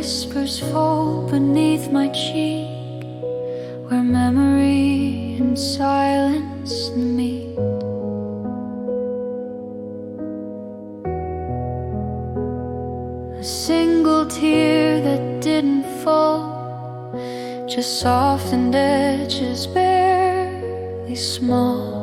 whispers fall beneath my cheek, where memory and silence meet. A single tear that didn't fall, just softened edges barely small.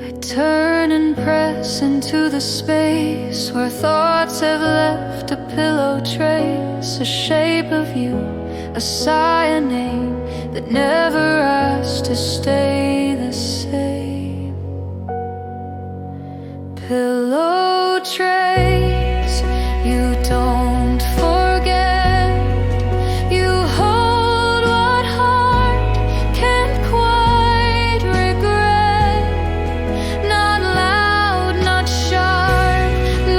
I turn and press into the space where thoughts have left a pillow trace, a shape of you, a sigh, a name that never asked to stay the same. Pillow trace, you don't forget. You hold what heart can't quite regret. Not loud, not sharp,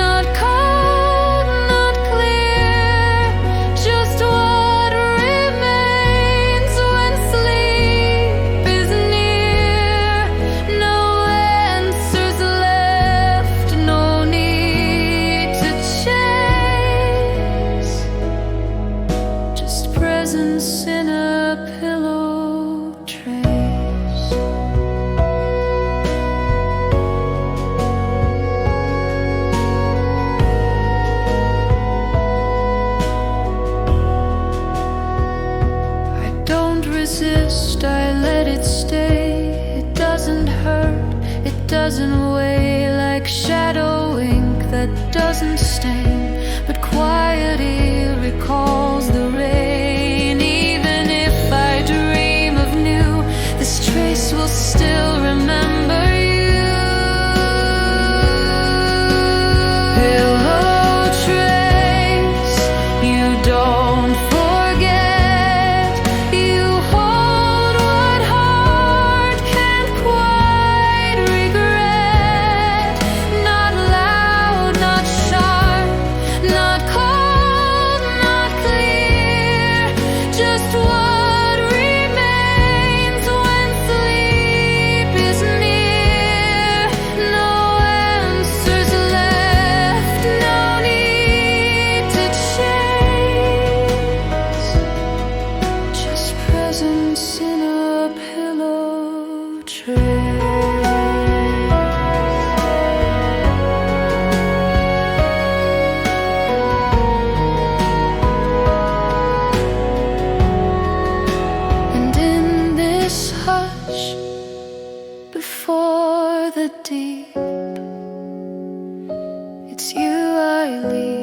not cold, not clear. Just what remains when sleep is near. No answers left, no need to chase. Just presence in a pillow trace. I don't resist, I let it stay. It doesn't hurt, it doesn't weigh like shadow ink that doesn't stain, but quietly recalls the rain. Even if I dream of new, this trace will still remember you. Pillow trace, you don't forget. You hold what heart can't quite regret. Not loud, not sharp, not cold, not clear. Just what remains when sleep is near. No answers left, no need to chase. Just presence in a pillow trace. And in this hush, before the deep, it's you I leave.